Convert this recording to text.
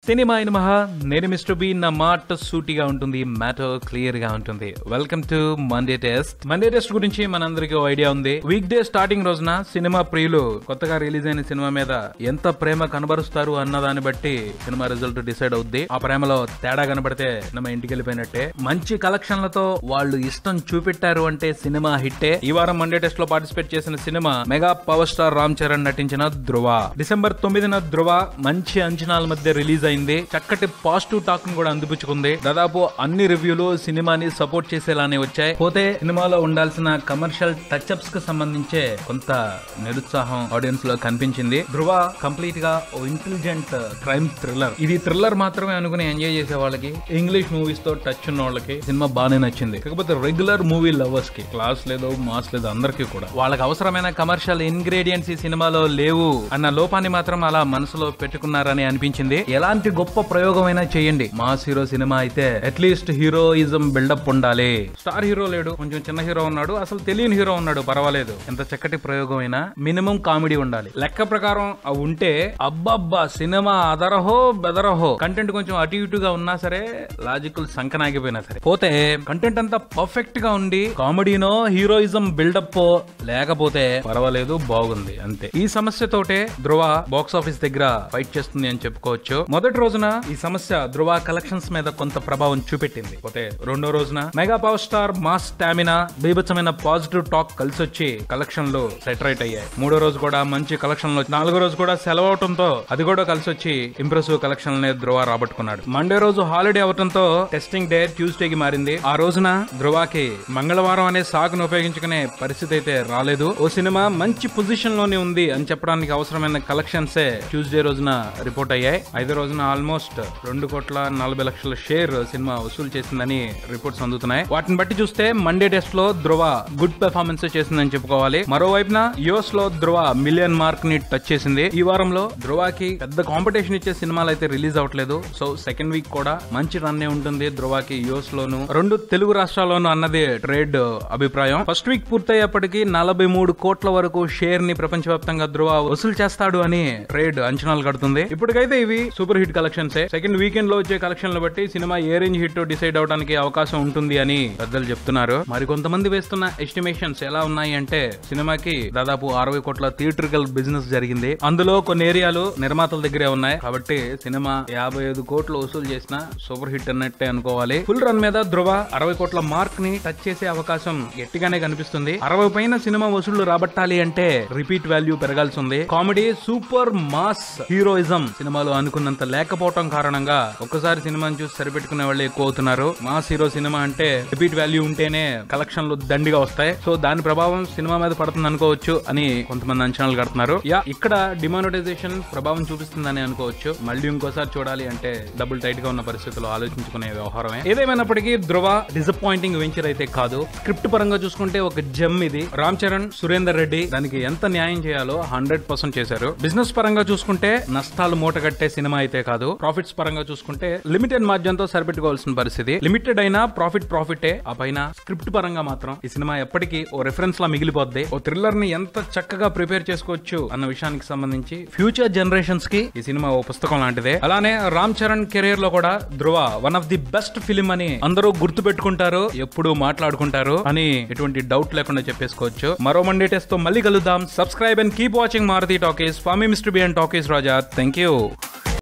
Cinema అయిన మహా నేను మిస్టర్ బి. నా మాట సూటిగా ఉంటుంది, మ్యాటర్ క్లియర్ గా ఉంటుంది. Welcome to Monday test. Monday test గురించి మనందరికీ ఐడియా ఉంది. వీక్ డే స్టార్టింగ్ రోజున సినిమా ప్రియులు కొత్తగా రిలీజ్ అయిన సినిమా మీద ఎంత ప్రేమ కనబరుస్తారు అన్న దాన్ని బట్టి సినిమా రిజల్ట్ డిసైడ్ అవుద్ది. ఆ ప్రేమలో తేడా కనబడితే సినిమా ఇంటికి వెళ్ళిపోయినట్టే. మంచి కలెక్షన్లతో వాళ్ళు ఇష్టం చూపెట్టారు అంటే సినిమా హిట్టే. ఈ వారం మండే టెస్ట్ లో పార్టిసిపేట్ చేసిన cinema mega power star Ram Charan నటించిన ధృవ. డిసెంబర్ 9న ధృవ మంచి అంచనాల మధ్య రిలీజ్ అయింది. చక్కటి పాజిటివ్ టాక్ ను కూడా అందిపుచ్చుకుంది. దాదాపు అన్ని రివ్యూలు సినిమాని సపోర్ట్ చేసేలానే వచ్చాయి. పోతే సినిమాలో ఉండాల్సిన కమర్షియల్ టచ్అప్స్ కి సంబంధించే కొంత నిరుత్సాహం ఆడియన్స్ లో కనిపించింది. ధృవ కంప్లీట్ గా ఓ ఇంటెలిజెంట్ క్రైమ్ థ్రిల్లర్. ఇది థ్రిల్లర్ మాత్రమే అనుకుని ఎంజాయ్ చేసే వాళ్ళకి, ఇంగ్లీష్ మూవీస్ తో టచ్ ఉన్న వాళ్ళకి సినిమా బాగానే నచ్చింది. కాకపోతే రెగ్యులర్ మూవీ లవర్స్ కి క్లాస్ లేదు, మాస్ లేదు, అందరికీ కూడా వాళ్ళకి అవసరమైన కమర్షియల్ ఇంగ్రీడియంట్స్ ఈ సినిమాలో లేవు అన్న లోపాన్ని మాత్రం అలా మనసులో పెట్టుకున్నారని అనిపించింది. ఎలాంటి గొప్ప ప్రయోగమైనా చేయండి, మాస్ హీరో సినిమా అయితే అట్లీస్ట్ హీరోయిజం బిల్డప్ ఉండాలి. స్టార్ హీరో లేడు, కొంచెం చిన్న హీరో ఉన్నాడు, అసలు తెలియని హీరో ఉన్నాడు, పర్వాలేదు. ఎంత చక్కటి ప్రయోగం అయినా మినిమం కామెడీ ఉండాలి. లెక్క ప్రకారం అవి ఉంటే అబ్బబ్బా సినిమా అదరహో బెదరహో. కంటెంట్ కొంచెం అటు ఇటుగా ఉన్నా సరే, లాజికల్ సంకనాగిపోయినా సరే, పోతే కంటెంట్ అంతా పర్ఫెక్ట్ గా ఉండి కామెడీనో హీరోయిజం బిల్డప్ లేకపోతే పర్వాలేదు, బాగుంది అంతే. ఈ సమస్యతోటే ధృవ బాక్స్ ఆఫీస్ దగ్గర ఫైట్ చేస్తుంది అని చెప్పుకోవచ్చు. మొదటి రోజున ఈ సమస్య ధృవ కలెక్షన్స్ మీద కొంత ప్రభావం చూపెట్టింది. పోతే రెండో రోజున mega power star mass stamina, బీభత్సమైన పాజిటివ్ టాక్ కలిసి వచ్చి కలెక్షన్లు సెటరైట్ అయ్యాయి. మూడో రోజు కూడా మంచి కలెక్షన్లు, నాలుగో రోజు కూడా సెలవు అవటంతో అది కూడా కలిసి వచ్చి ఇంప్రెసివ్ కలెక్షన్ ధృవ రాబట్టుకున్నాడు. మండే రోజు హాలిడే అవటంతో టెస్టింగ్ డే ట్యూస్డే కి మారింది. ఆ రోజున ధృవకి మంగళవారం అనే సాగును ఉపయోగించుకునే పరిస్థితి అయితే రాలేదు. ఓ సినిమా మంచి పొజిషన్ లోనే ఉంది అని చెప్పడానికి అవసరమైన కలెక్షన్సే ట్యూస్డే రోజున రిపోర్ట్ అయ్యాయి. ఐదో రోజున ఆల్మోస్ట్ 2,40,00,000 షేర్ సినిమా వసూలు చేసిందని రిపోర్ట్స్ అందుతున్నాయి. వాటిని బట్టి చూస్తే మండే టెస్ట్ లో ధృవ గుడ్ పెర్ఫార్మెన్స్ చేసిందని చెప్పుకోవాలి. మరోవైపున యుఎస్ లో ధృవ మిలియన్ మార్క్ ని టచ్ చేసింది. ఈ వారంలో ధృవకి పెద్ద కాంపిటీషన్ ఇచ్చే సినిమాలు అయితే రిలీజ్ అవట్లేదు. సో సెకండ్ వీక్ కూడా మంచి రన్నే ఉంటుంది ధృవకి యుఎస్ లోను, 2 తెలుగు రాష్ట్రాల్లోనూ అన్నది ట్రేడ్ అభిప్రాయం. ఫస్ట్ వీక్ పూర్తయ్యేప్పటికీ 43 కోట్ల వరకు షేర్ ని ప్రపంచవ్యాప్తంగా ధృవ వసూలు చేస్తాడు అని ట్రేడ్ అంచనాలు కడుతుంది. ఇప్పటికైతే ఇవి super hit collections. Second weekend లో వచ్చే కలెక్షన్లు బట్టి సినిమా ఏ రేంజ్ హిట్ డిసైడ్ అవడానికి అవకాశం ఉంటుంది అని పెద్దలు చెప్తున్నారు. మరి కొంతమంది వేస్తున్న ఎస్టిమేషన్స్ ఎలా ఉన్నాయి అంటే సినిమాకి దాదాపు 60 కోట్ల థియేట్రికల్ బిజినెస్ జరిగింది. అందులో కొన్ని ఏరియాలు నిర్మాతల దగ్గరే ఉన్నాయి. కాబట్టి సినిమా 55 కోట్లు వసూలు చేసిన సూపర్ హిట్ అన్నట్టే అనుకోవాలి. ఫుల్ రన్ మీద ధృవ 60 కోట్ల మార్క్ ని టచ్ చేసే అవకాశం గట్టిగానే కనిపిస్తుంది. 60 పైన సినిమా వసూళ్లు రాబట్టాలి అంటే రిపీట్ వాల్యూ పెరగాల్సి ఉంది. కామెడీ, సూపర్ మాస్ హీరోయిజం సినిమాలో అనుకున్నంత లేకపోవటం కారణంగా ఒక్కసారి సినిమాని చూసి సరిపెట్టుకునే వాళ్ళు ఎక్కువ అవుతున్నారు. మాస్ హీరో సినిమా అంటే రిపీట్ వాల్యూ ఉంటేనే కలెక్షన్లు దండిగా వస్తాయి. సో దాని ప్రభావం సినిమా మీద పడుతుంది అనుకోవచ్చు అని కొంతమంది అంచనాలు కడుతున్నారు. ఇక్కడ డిమానిటైజేషన్ ప్రభావం చూపిస్తుందని అనుకోవచ్చు. మళ్ళీ ఇంకోసారి చూడాలి అంటే డబుల్ టైట్ గా ఉన్న పరిస్థితుల్లో ఆలోచించుకునే వ్యవహారమే. ఏదేమైనప్పటికీ ధృవ డిసప్పాయింటింగ్ వెంచర్ అయితే కాదు. స్క్రిప్ట్ పరంగా చూసుకుంటే ఒక జెమ్ ఇది. రామ్ చరణ్, సురేందర్ రెడ్డి దానికి ఎంత న్యాయం చేయాలో 100% చేశారు. బిజినెస్ పరంగా చూసుకుంటే నష్టాలు మూటగట్టే సినిమా అయితే కాదు. ప్రాఫిట్స్ పరంగా చూసుకుంటే లిమిటెడ్ మార్జిన్ తో సరిపెట్టుకోవాల్సిన పరిస్థితి. లిమిటెడ్ అయినా ప్రాఫిటే. ఆ పైన స్క్రిప్ట్ పరంగా మాత్రం ఈ సినిమా ఎప్పటికీ ఓ రెఫరెన్స్ లా మిగిలిపోద్ది. ఓ థ్రిల్లర్ ని ఎంత చక్కగా ప్రిపేర్ చేసుకోవచ్చు అన్న విషయానికి సంబంధించి ఫ్యూచర్ జనరేషన్స్ కి ఈ సినిమా ఓ పుస్తకం లాంటిదే. అలానే రామ్ చరణ్ కెరీర్ లో కూడా Dhruva one of the best film అని అందరూ గుర్తు పెట్టుకుంటారు, ఎప్పుడు మాట్లాడుకుంటారు అని ఎటువంటి డౌట్ లేకుండా చెప్పేసుకోవచ్చు. మరో మండే టెస్ట్ తో మళ్ళీ కలుద్దాం. Subscribe and keep watching Maruthi talkies. For me mister B and talkies Raja. Thank you.